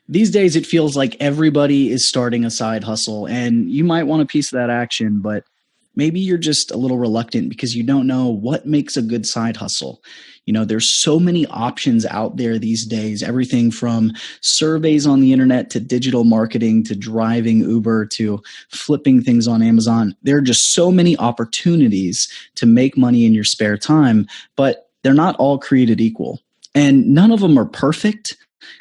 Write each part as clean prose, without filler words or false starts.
These days, it feels like everybody is starting a side hustle, and you might want a piece of that action, but maybe you're just a little reluctant because you don't know what makes a good side hustle. There's so many options out there these days, everything from surveys on the internet to digital marketing to driving Uber to flipping things on Amazon. There are just so many opportunities to make money in your spare time, but they're not all created equal. And none of them are perfect,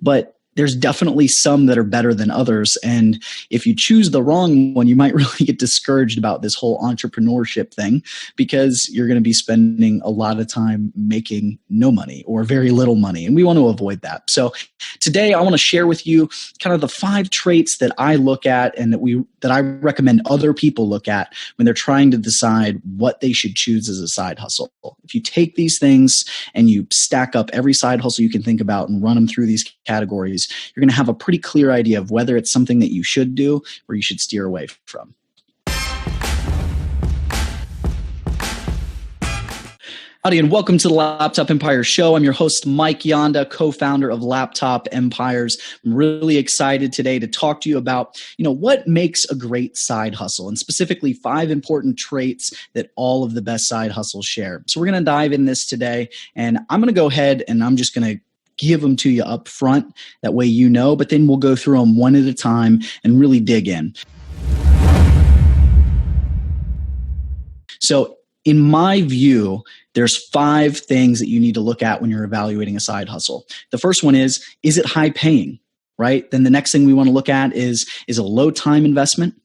but there's definitely some that are better than others. And if you choose the wrong one, you might really get discouraged about this whole entrepreneurship thing because you're going to be spending a lot of time making no money or very little money. And we want to avoid that. So today I want to share with you kind of the 5 traits that I look at and that I recommend other people look at when they're trying to decide what they should choose as a side hustle. If you take these things and you stack up every side hustle you can think about and run them through these categories, you're going to have a pretty clear idea of whether it's something that you should do or you should steer away from. Howdy, and welcome to the Laptop Empires Show. I'm your host, Mike Yanda, co-founder of Laptop Empires. I'm really excited today to talk to you about, what makes a great side hustle, and specifically 5 important traits that all of the best side hustles share. So we're going to dive in this today, and I'm going to go ahead and I'm just going to give them to you up front. That way but then we'll go through them one at a time and really dig in. So in my view, there's 5 things that you need to look at when you're evaluating a side hustle. The first one is it high paying, right? Then the next thing we want to look at is a low time investment.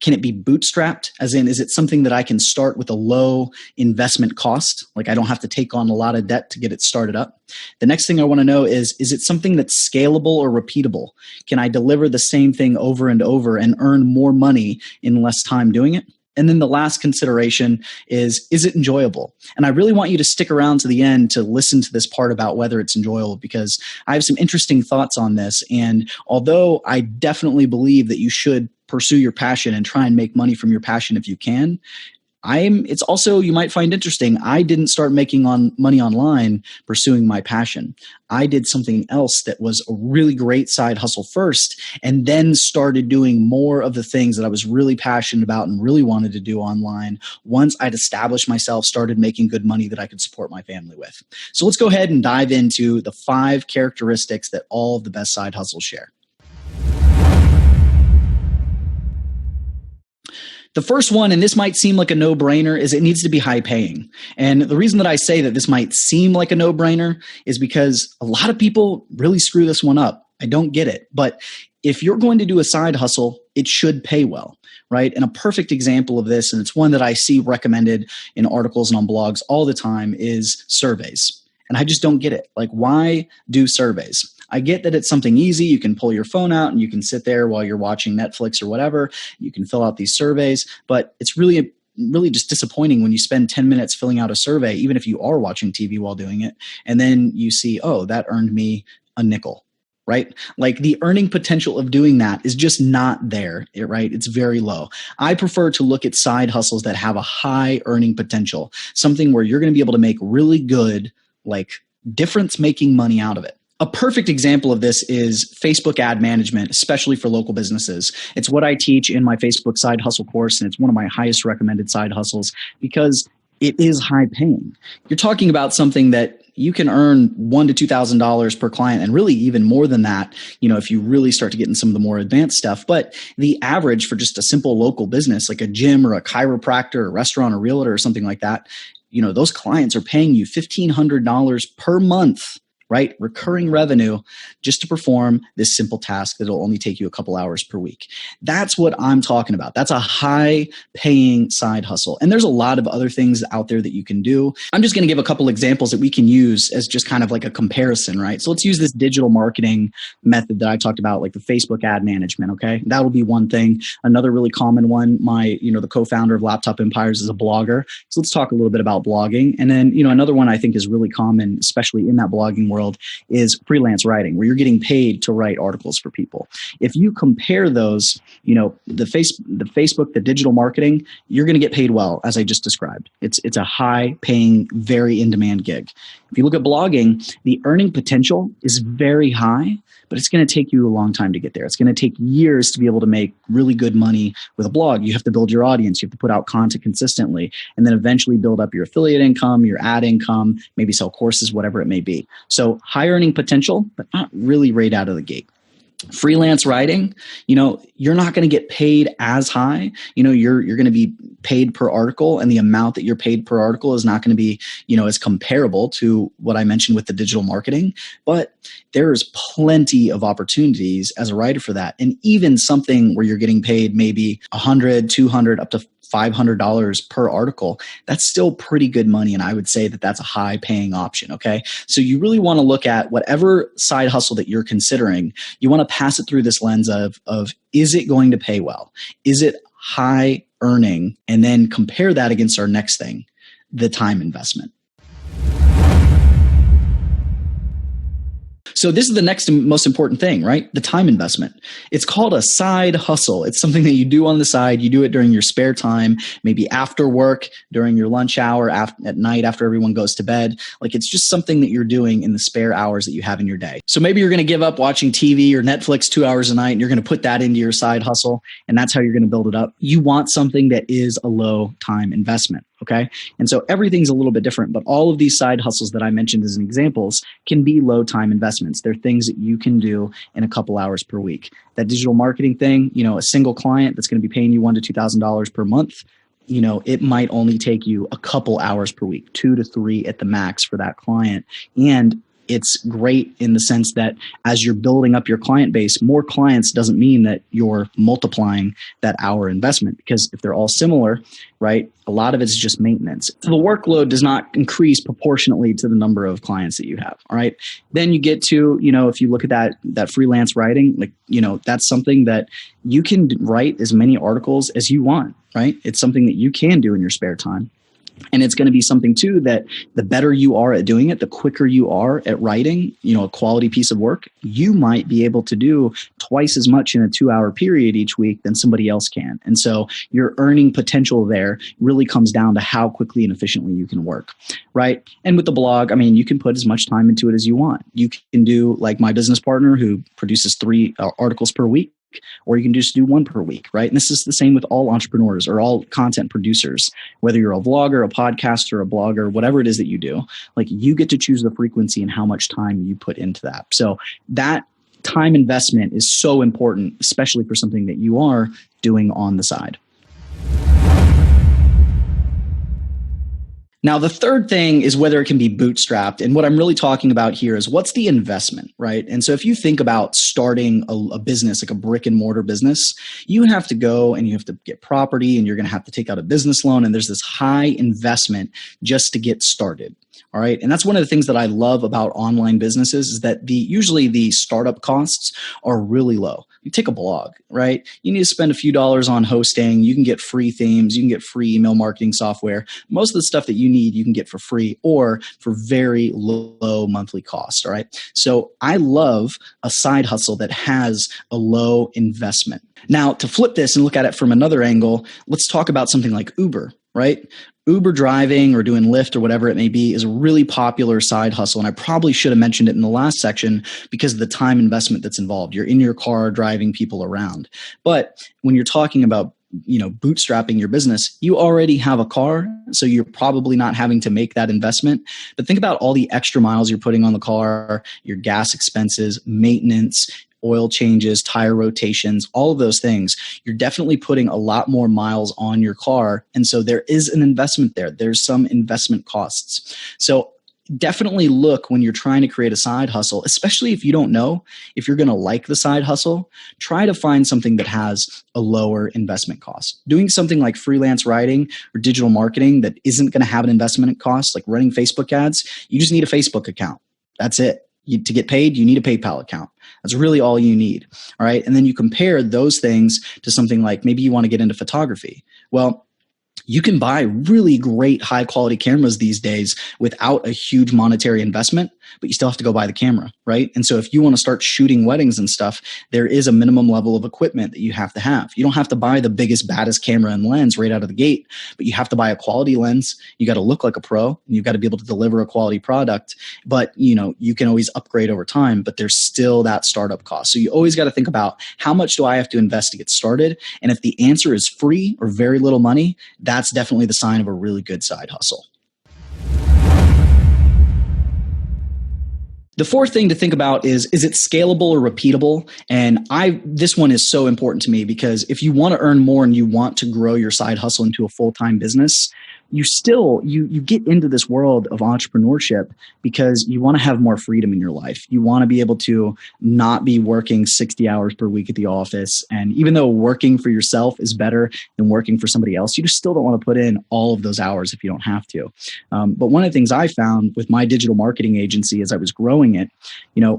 Can it be bootstrapped? As in, is it something that I can start with a low investment cost? Like I don't have to take on a lot of debt to get it started up. The next thing I want to know is it something that's scalable or repeatable? Can I deliver the same thing over and over and earn more money in less time doing it? And then the last consideration is it enjoyable? And I really want you to stick around to the end to listen to this part about whether it's enjoyable, because I have some interesting thoughts on this. And although I definitely believe that you should pursue your passion and try and make money from your passion if you can, it's also, you might find interesting, I didn't start making money online pursuing my passion. I did something else that was a really great side hustle first, and then started doing more of the things that I was really passionate about and really wanted to do online once I'd established myself, started making good money that I could support my family with. So let's go ahead and dive into the 5 characteristics that all of the best side hustles share. The first one, and this might seem like a no-brainer, is it needs to be high paying. And the reason that I say that this might seem like a no-brainer is because a lot of people really screw this one up. I don't get it. But if you're going to do a side hustle, it should pay well, right? And a perfect example of this, and it's one that I see recommended in articles and on blogs all the time, is surveys. And I just don't get it. Like, why do surveys? I get that it's something easy. You can pull your phone out and you can sit there while you're watching Netflix or whatever. You can fill out these surveys, but it's really just disappointing when you spend 10 minutes filling out a survey, even if you are watching TV while doing it. And then you see, oh, that earned me a nickel, right? Like the earning potential of doing that is just not there, right? It's very low. I prefer to look at side hustles that have a high earning potential, something where you're going to be able to make really good, like difference making money out of it. A perfect example of this is Facebook ad management, especially for local businesses. It's what I teach in my Facebook side hustle course, and it's one of my highest recommended side hustles because it is high paying. You're talking about something that you can earn $1,000 to $2,000 per client, and really even more than that, if you really start to get in some of the more advanced stuff. But the average for just a simple local business, like a gym or a chiropractor, a restaurant, a realtor, or something like that, those clients are paying you $1,500 per month, right? Recurring revenue just to perform this simple task that'll only take you a couple hours per week. That's what I'm talking about. That's a high paying side hustle. And there's a lot of other things out there that you can do. I'm just going to give a couple examples that we can use as just kind of like a comparison, right? So let's use this digital marketing method that I talked about, like the Facebook ad management. Okay. That will be one thing. Another really common one, the co-founder of Laptop Empires is a blogger. So let's talk a little bit about blogging. And then, another one I think is really common, especially in that blogging world, is freelance writing, where you're getting paid to write articles for people. If you compare those, the Facebook, the digital marketing, you're going to get paid well, as I just described. It's a high paying, very in demand gig. If you look at blogging, the earning potential is very high, but it's going to take you a long time to get there. It's going to take years to be able to make really good money with a blog. You have to build your audience. You have to put out content consistently, and then eventually build up your affiliate income, your ad income, maybe sell courses, whatever it may be. So high earning potential, but not really right out of the gate. Freelance writing, you're not going to get paid as high. You're going to be paid per article, and the amount that you're paid per article is not going to be, as comparable to what I mentioned with the digital marketing. But there's plenty of opportunities as a writer for that. And even something where you're getting paid maybe $100, $200, up to $500 per article, that's still pretty good money. And I would say that that's a high paying option. Okay. So you really want to look at whatever side hustle that you're considering. You want to pass it through this lens of is it going to pay well? Is it high earning? And then compare that against our next thing, the time investment. So this is the next most important thing, right? The time investment. It's called a side hustle. It's something that you do on the side. You do it during your spare time, maybe after work, during your lunch hour, at night after everyone goes to bed. Like, it's just something that you're doing in the spare hours that you have in your day. So maybe you're going to give up watching TV or Netflix 2 hours a night, and you're going to put that into your side hustle, and that's how you're going to build it up. You want something that is a low time investment. Okay. And so everything's a little bit different, but all of these side hustles that I mentioned as examples can be low time investments. They're things that you can do in a couple hours per week. That digital marketing thing, a single client that's going to be paying you $1,000 to $2,000 per month, it might only take you a couple hours per week, 2 to 3 at the max for that client. And it's great in the sense that as you're building up your client base, more clients doesn't mean that you're multiplying that hour investment, because if they're all similar, right, a lot of it's just maintenance. So the workload does not increase proportionately to the number of clients that you have. All right. Then you get to, if you look at that freelance writing, that's something that you can write as many articles as you want, right? It's something that you can do in your spare time. And it's going to be something too that the better you are at doing it, the quicker you are at writing, a quality piece of work, you might be able to do twice as much in a 2-hour period each week than somebody else can. And so your earning potential there really comes down to how quickly and efficiently you can work, right? And with the blog, you can put as much time into it as you want. You can do like my business partner who produces 3 articles per week, or you can just do 1 per week, right? And this is the same with all entrepreneurs or all content producers, whether you're a vlogger, a podcaster, a blogger, whatever it is that you do, like, you get to choose the frequency and how much time you put into that. So that time investment is so important, especially for something that you are doing on the side. Now, the third thing is whether it can be bootstrapped. And what I'm really talking about here is what's the investment, right? And so if you think about starting a business, like a brick and mortar business, you have to go and you have to get property, and you're going to have to take out a business loan. And there's this high investment just to get started. All right. And that's one of the things that I love about online businesses is that usually the startup costs are really low. You take a blog, right? You need to spend a few dollars on hosting. You can get free themes. You can get free email marketing software. Most of the stuff that you need, you can get for free or for very low monthly cost. All right. So I love a side hustle that has a low investment. Now, to flip this and look at it from another angle, let's talk about something like Uber, right? Uber driving or doing Lyft or whatever it may be is a really popular side hustle. And I probably should have mentioned it in the last section because of the time investment that's involved. You're in your car driving people around. But when you're talking about bootstrapping your business, you already have a car, so you're probably not having to make that investment. But think about all the extra miles you're putting on the car, your gas expenses, maintenance, oil changes, tire rotations, all of those things. You're definitely putting a lot more miles on your car. And so there is an investment there. There's some investment costs. So definitely look when you're trying to create a side hustle, especially if you don't know if you're going to like the side hustle, try to find something that has a lower investment cost. Doing something like freelance writing or digital marketing that isn't going to have an investment cost, like running Facebook ads, you just need a Facebook account. That's it. To get paid, you need a PayPal account. That's really all you need. All right. And then you compare those things to something like maybe you want to get into photography. Well, You can buy really great high quality cameras these days without a huge monetary investment, but you still have to go buy the camera, right? And so if you want to start shooting weddings and stuff, there is a minimum level of equipment that you have to have. You don't have to buy the biggest, baddest camera and lens right out of the gate, but you have to buy a quality lens. You got to look like a pro, and you've got to be able to deliver a quality product. But you can always upgrade over time, but there's still that startup cost. So you always got to think about, how much do I have to invest to get started? And if the answer is free or very little money, that's definitely the sign of a really good side hustle. The fourth thing to think about is it scalable or repeatable? And this one is so important to me, because if you want to earn more and you want to grow your side hustle into a full-time business, you get into this world of entrepreneurship because you want to have more freedom in your life. You want to be able to not be working 60 hours per week at the office. And even though working for yourself is better than working for somebody else, you just still don't want to put in all of those hours if you don't have to. But one of the things I found with my digital marketing agency as I was growing it,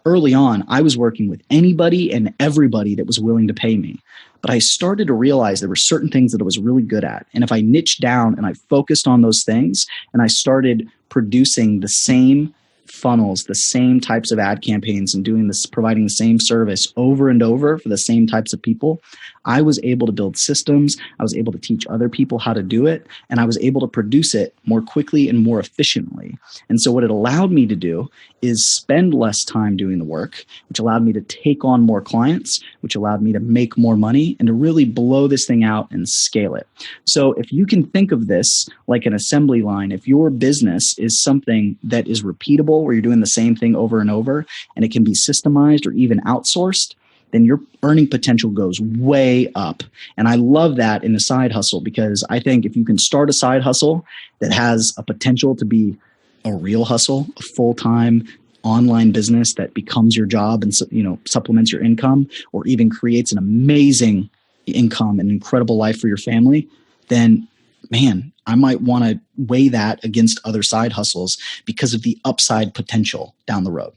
early on, I was working with anybody and everybody that was willing to pay me. But I started to realize there were certain things that I was really good at. And if I niched down and I focused on those things, and I started producing the same funnels, the same types of ad campaigns, and providing the same service over and over for the same types of people, I was able to build systems. I was able to teach other people how to do it, and I was able to produce it more quickly and more efficiently. And so what it allowed me to do is spend less time doing the work, which allowed me to take on more clients, which allowed me to make more money and to really blow this thing out and scale it. So if you can think of this like an assembly line, if your business is something that is repeatable, where you're doing the same thing over and over, and it can be systemized or even outsourced, then your earning potential goes way up. And I love that in a side hustle, because I think if you can start a side hustle that has a potential to be a real hustle, a full-time online business that becomes your job and supplements your income, or even creates an amazing income and incredible life for your family, then man, I might want to weigh that against other side hustles because of the upside potential down the road.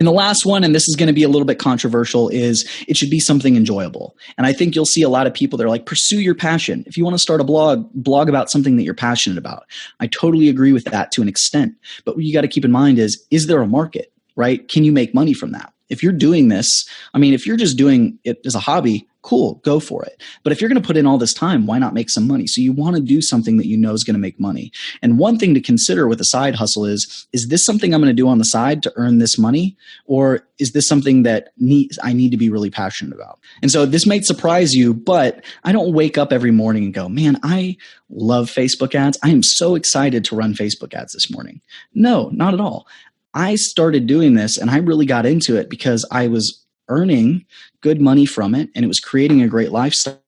And the last one, and this is going to be a little bit controversial, is it should be something enjoyable. And I think you'll see a lot of people that are like, pursue your passion. If you want to start a blog about something that you're passionate about. I totally agree with that to an extent. But what you got to keep in mind is there a market, right? Can you make money from that? If you're doing this, if you're just doing it as a hobby, cool, go for it. But if you're going to put in all this time, why not make some money? So you want to do something that you know is going to make money. And one thing to consider with a side hustle is this something I'm going to do on the side to earn this money? Or is this something that I need to be really passionate about? And so this might surprise you, but I don't wake up every morning and go, man, I love Facebook ads. I am so excited to run Facebook ads this morning. No, not at all. I started doing this and I really got into it because I was earning good money from it, and it was creating a great lifestyle.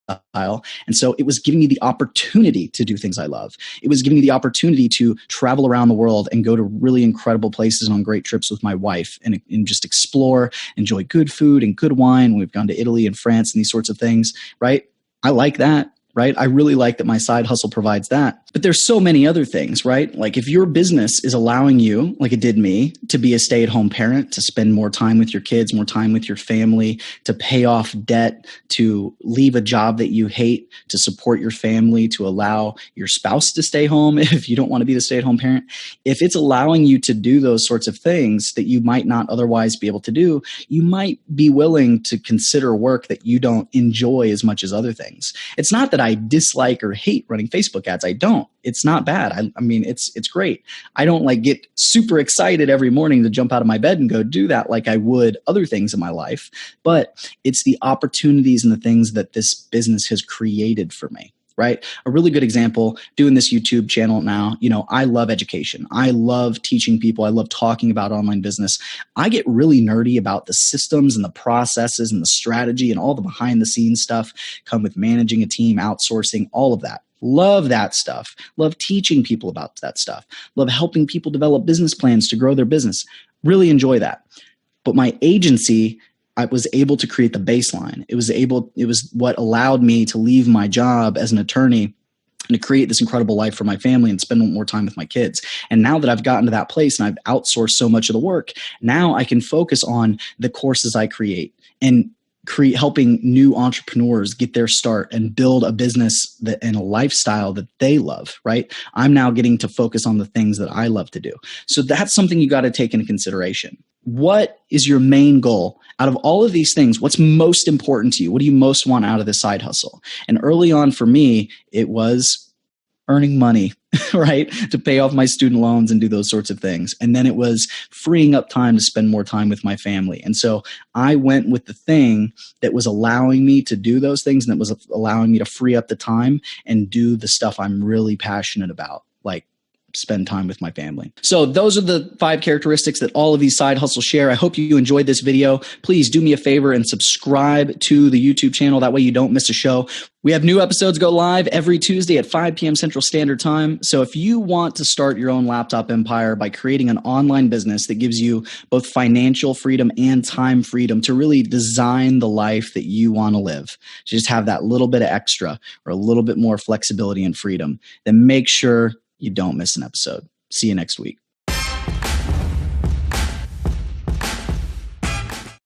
And so it was giving me the opportunity to do things I love. It was giving me the opportunity to travel around the world and go to really incredible places and on great trips with my wife and just explore, enjoy good food and good wine. We've gone to Italy and France and these sorts of things, right? I like that. Right? I really like that my side hustle provides that. But there's so many other things, right? Like if your business is allowing you, like it did me, to be a stay-at-home parent, to spend more time with your kids, more time with your family, to pay off debt, to leave a job that you hate, to support your family, to allow your spouse to stay home if you don't want to be the stay-at-home parent. If it's allowing you to do those sorts of things that you might not otherwise be able to do, you might be willing to consider work that you don't enjoy as much as other things. It's not that I dislike or hate running Facebook ads. I don't. It's not bad. It's great. I don't get super excited every morning to jump out of my bed and go do that like I would other things in my life. But it's the opportunities and the things that this business has created for me. Right? A really good example, doing this YouTube channel now, I love education. I love teaching people. I love talking about online business. I get really nerdy about the systems and the processes and the strategy and all the behind the scenes stuff come with managing a team, outsourcing, all of that. Love that stuff. Love teaching people about that stuff. Love helping people develop business plans to grow their business. Really enjoy that. But my agency, I was able to create the baseline. It was what allowed me to leave my job as an attorney and to create this incredible life for my family and spend more time with my kids. And now that I've gotten to that place and I've outsourced so much of the work, now I can focus on the courses I create. And helping new entrepreneurs get their start and build a business and a lifestyle that they love, right? I'm now getting to focus on the things that I love to do. So that's something you got to take into consideration. What is your main goal? Out of all of these things, what's most important to you? What do you most want out of this side hustle? And early on for me, it was earning money, right? To pay off my student loans and do those sorts of things. And then it was freeing up time to spend more time with my family. And so I went with the thing that was allowing me to do those things and that was allowing me to free up the time and do the stuff I'm really passionate about, like spend time with my family. So those are the 5 characteristics that all of these side hustles share. I hope you enjoyed this video. Please do me a favor and subscribe to the YouTube channel. That way you don't miss a show. We have new episodes go live every Tuesday at 5 p.m. Central Standard Time. So if you want to start your own laptop empire by creating an online business that gives you both financial freedom and time freedom to really design the life that you want to live, to just have that little bit of extra or a little bit more flexibility and freedom, then make sure you don't miss an episode. See you next week.